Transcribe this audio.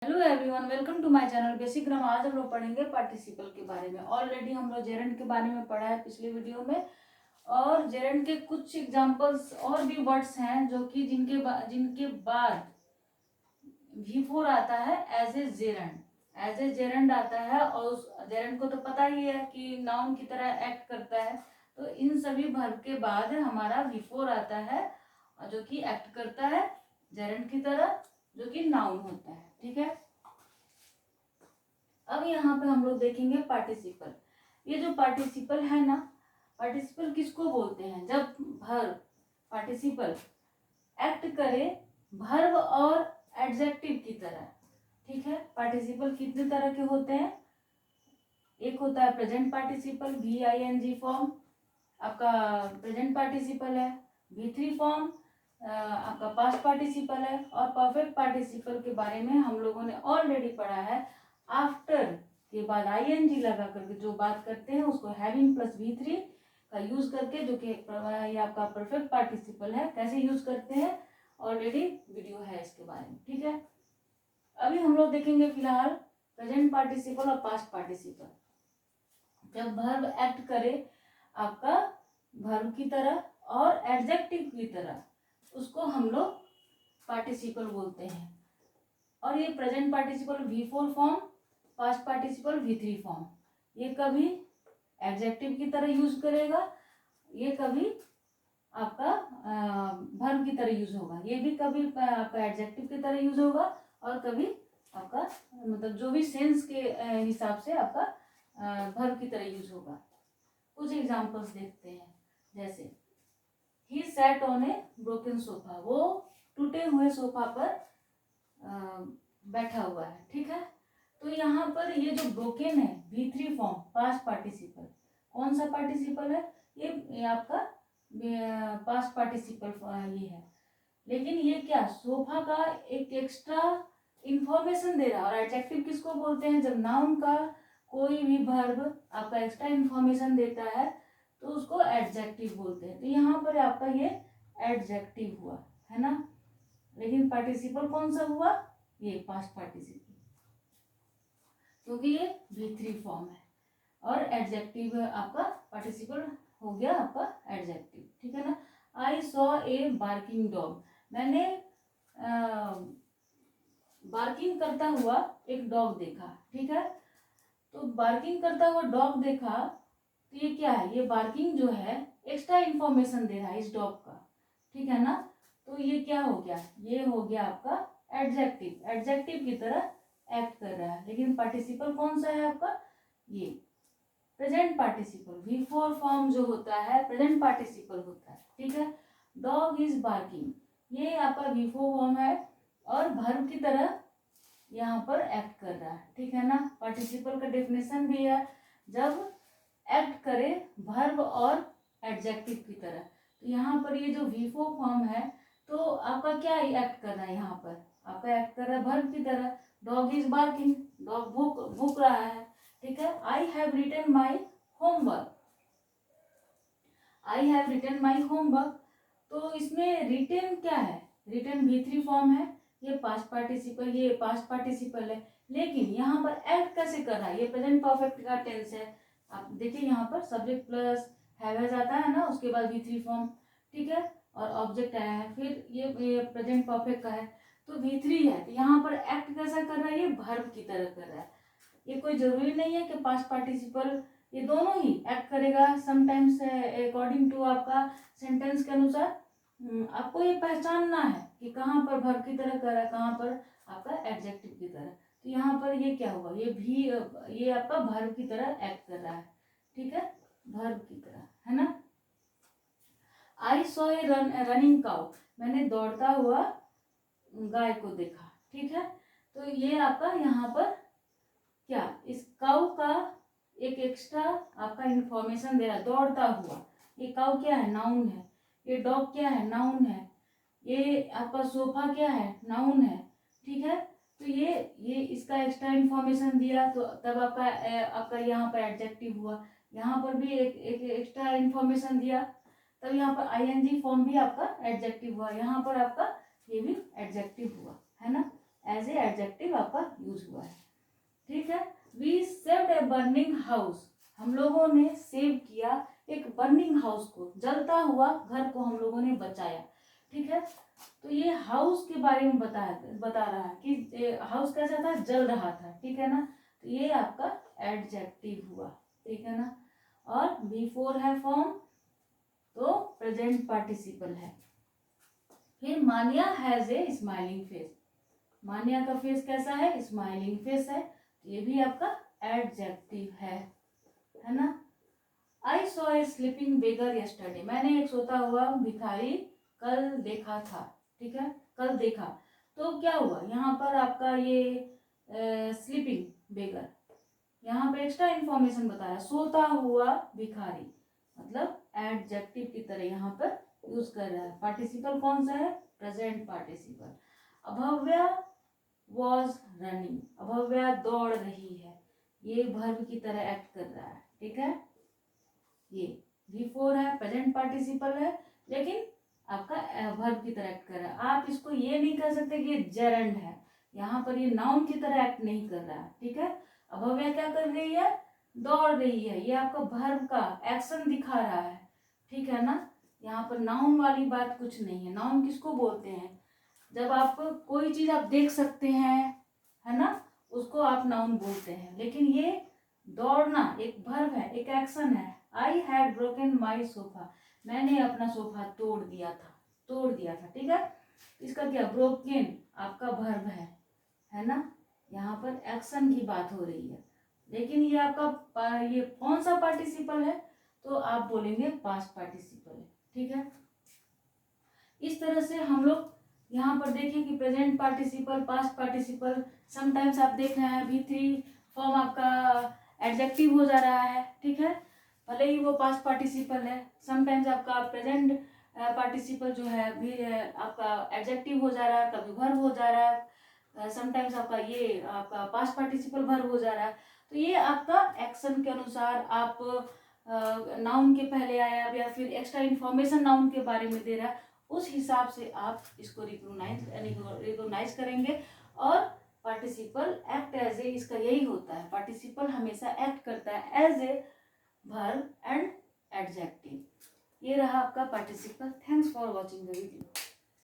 Hello everyone, welcome to my channel basic grammar. आज हम लोग पढ़ेंगे पार्टिसिपल के बारे में। ऑलरेडी हम लोग जेरेंड के बारे में पढ़ा है पिछली वीडियो में, और जेरेंड के कुछ एग्जांपल्स और भी वर्ड्स हैं जो कि जिनके बाद V4 आता है एज ए जेरेंड आता है। और उस जेरेंड को तो पता ही है कि नाउन की तरह एक्ट करता है। तो इन सभी वर्ब के बाद हमारा V4 आता है जो कि एक्ट करता है जेरेंड की तरह, जो कि नाउन होता है। ठीक है, अब यहाँ पे हम लोग देखेंगे पार्टिसिपल। ये जो पार्टिसिपल है ना, पार्टिसिपल किसको बोलते हैं? जब वर्ब पार्टिसिपल एक्ट करे वर्ब और एडजेक्टिव की तरह। ठीक है, पार्टिसिपल कितने तरह के होते हैं? एक होता है प्रेजेंट पार्टिसिपल, VING फॉर्म आपका प्रेजेंट पार्टिसिपल है। V3 फॉर्म आपका पास्ट पार्टिसिपल है। और परफेक्ट पार्टिसिपल के बारे में हम लोगों ने ऑलरेडी पढ़ा है। आफ्टर के बाद ING लगा करके जो बात करते हैं उसको हैविंग प्लस V3 का यूज करके, जो कि ये आपका परफेक्ट पार्टिसिपल है, कैसे यूज करते हैं ऑलरेडी वीडियो है इसके बारे में। ठीक है, अभी हम लोग देखेंगे फिलहाल प्रेजेंट पार्टिसिपल और पास्ट पार्टिसिपल। जब वर्ब एक्ट करे आपका वर्ब की तरह और एडजेक्टिव की तरह, उसको हम लोग पार्टिसिपल बोलते हैं। और ये present participle V4 form, past participle V3 form, ये कभी एडजेक्टिव की तरह यूज करेगा, ये कभी आपका वर्ब की तरह यूज होगा, ये भी कभी आपका एडजेक्टिव की तरह यूज होगा, और कभी आपका मतलब जो भी सेंस के हिसाब से आपका वर्ब की तरह यूज होगा। कुछ एग्जांपल्स देखते हैं। जैसे he sat on A broken sofa, वो टूटे हुए सोफा पर बैठा हुआ है। ठीक है, तो यहाँ पर ये जो ब्रोकन है V3 फॉर्म पास्ट पार्टिसिपल, कौन सा पार्टिसिपल है? ये आपका पास्ट पार्टिसिपल ये है। लेकिन ये क्या सोफा का एक एक्स्ट्रा इंफॉर्मेशन दे रहा है। और एडजेक्टिव किसको बोलते हैं? जब नाउन का कोई भी वर्ब आपका एक्स्ट्रा इंफॉर्मेशन देता है तो उसको एडजेक्टिव बोलते हैं। तो यहाँ पर आपका ये एडजेक्टिव हुआ है ना। लेकिन पार्टिसिपल कौन सा हुआ? ये पास्ट पार्टिसिपल, क्योंकि ये V3 फॉर्म है। और एडजेक्टिव आपका पार्टिसिपल हो गया आपका एडजेक्टिव। ठीक है ना। I saw a barking dog, मैंने बार्किंग करता हुआ एक डॉग देखा। ठीक है, तो बार्किंग करता हुआ डॉग देखा, तो ये क्या है? ये बार्किंग जो है एक्स्ट्रा इंफॉर्मेशन दे रहा है इस डॉग का। ठीक है ना, तो ये क्या हो गया? ये हो गया आपका एडजेक्टिव, एडजेक्टिव की तरह एक्ट कर रहा है। लेकिन पार्टिसिपल कौन सा है आपका? ये प्रेजेंट पार्टिसिपल V4 फॉर्म जो होता है प्रेजेंट पार्टिसिपल होता है। ठीक है, डॉग इज बार्किंग, ये आपका V4 फॉर्म है और वर्ब की तरह यहाँ पर एक्ट कर रहा है। ठीक है ना। पार्टिसिपल का डेफिनेशन भी है, जब एक्ट करे वर्ब और एडजेक्टिव की तरह। तो यहाँ पर ये जो V4 फॉर्म है, तो आपका क्या एक्ट कर रहा है? यहाँ पर आपका एक्ट कर रहा है वर्ब की तरह। डॉग इज बार्किंग, डॉग भूख रहा है। ठीक है, I have written my homework, I have written my homework, तो इसमें रिटन क्या है? रिटन V3 फॉर्म है, ये पास्ट पार्टिसिपल, ये पास्ट पार्टिसिपल है। लेकिन यहाँ पर एक्ट कैसे कर रहा है? ये प्रेजेंट परफेक्ट का टेंस है। आप देखिए यहाँ पर सब्जेक्ट प्लस हैव आता है ना, उसके बाद V3 फॉर्म। ठीक है, और ऑब्जेक्ट आया है, फिर ये प्रेजेंट परफेक्ट का है, तो V3 है। तो यहाँ पर एक्ट कैसा कर रहा है? ये वर्ब की तरह कर रहा है। ये कोई जरूरी नहीं है कि पास्ट पार्टिसिपल, ये दोनों ही एक्ट करेगा समटाइम्स अकॉर्डिंग टू आपका सेंटेंस के अनुसार। आपको ये पहचानना है कि कहाँ पर वर्ब की तरह कर रहा है, कहाँ पर आपका एडजेक्टिव की तरह। तो यहाँ पर ये क्या हुआ? ये भी ये आपका वर्ब की तरह एक्ट कर रहा है। ठीक है, वर्ब की तरह है ना। I saw a running cow, मैंने दौड़ता हुआ गाय को देखा। ठीक है, तो ये आपका यहाँ पर क्या इस काउ का एक एक्स्ट्रा आपका इंफॉर्मेशन दे रहा है, दौड़ता हुआ। ये काउ क्या है? नाउन है। ये डॉग क्या है? नाउन है। ये आपका सोफा क्या है? नाउन है। ठीक है, तो ये इसका एक्स्ट्रा इंफॉर्मेशन दिया, तो तब आपका यहाँ पर एडजेक्टिव हुआ। यहाँ पर भी एक एक्स्ट्रा इंफॉर्मेशन दिया, तब यहाँ पर ING फॉर्म भी आपका एडजेक्टिव हुआ। यहाँ पर आपका ये भी एडजेक्टिव हुआ, है ना। एज ए एडजेक्टिव आपका यूज हुआ है। ठीक है। We saved a burning house, हम लोगों ने सेव किया एक बर्निंग हाउस को, जलता हुआ घर को हम लोगों ने बचाया। ठीक है। तो ये हाउस के बारे में बता रहा है कि हाउस कैसा था, जल रहा था। ठीक है ना। तो ये आपका एडजेक्टिव हुआ। ठीक है ना। और बिफोर है फॉर्म, तो प्रेजेंट पार्टिसिपल है। फिर मानिया हैज ए स्माइलिंग फेस, मानिया का फेस कैसा है, स्माइलिंग फेस है। ये भी आपका एडजेक्टिव है ना। I saw a sleeping beggar yesterday, मैंने एक सोता हुआ भिखारी कल देखा था। ठीक है। कल देखा, तो क्या हुआ यहाँ पर आपका ये स्लीपिंग बेगर, यहाँ पे एक्स्ट्रा इंफॉर्मेशन बता रहा है, सोता हुआ भिखारी, मतलब एडजेक्टिव की तरह यहाँ पर यूज कर रहा है। पार्टिसिपल कौन सा है, present participle. Abhavya was running, Abhavya दौड़ रही है, ये वर्ब की तरह एक्ट कर रहा है। ठीक है। ये बिफोर है, प्रेजेंट पार्टिसिपल है, लेकिन आपका वर्ब की तरह एक्ट कर रहा है। आप इसको ये नहीं कह सकते कि ये जेरंड है, यहाँ पर ये नाउन की तरह एक्ट नहीं कर रहा है। ठीक है। अभव्या क्या कर रही है, दौड़ रही है, ये आपका वर्ब का एक्शन दिखा रहा है। ठीक है ना। यहाँ पर नाउन वाली बात कुछ नहीं है। नाउन किसको बोलते हैं, जब आप कोई चीज आप देख सकते हैं, है ना, उसको आप नाउन बोलते हैं। लेकिन ये दौड़ना एक वर्ब है, एक एक्शन है। I had broken my sofa, मैंने अपना सोफा तोड़ दिया था। ठीक है। इसका क्या, ब्रोकन आपका वर्ब है ना। यहाँ पर एक्शन की बात हो रही है, लेकिन ये आपका ये कौन सा पार्टिसिपल है, तो आप बोलेंगे पास्ट पार्टिसिपल है। ठीक है। इस तरह से हम लोग यहाँ पर देखिए कि present participle, past participle, sometimes आप देख रहे हैं V3 फॉर्म आपका एडजेक्टिव हो जा रहा है। ठीक है। भले ही वो पास्ट पार्टिसिपल है, समटाइम्स आपका प्रेजेंट पार्टिसिपल जो है भी आपका एडजेक्टिव हो जा रहा है, कभी वर्ब हो जा रहा है, समटाइम्स आपका ये आपका पास्ट पार्टिसिपल वर्ब हो जा रहा है। तो ये आपका एक्शन के अनुसार, आप नाउन के पहले आया या फिर एक्स्ट्रा इन्फॉर्मेशन नाउन के बारे में दे रहा है, उस हिसाब से आप इसको रिकॉग्नाइज करेंगे। और पार्टिसिपल एक्ट एज ए, इसका यही होता है, पार्टिसिपल हमेशा एक्ट करता है as a verb and adjective. ये रहा आपका participle. Thanks for watching the video.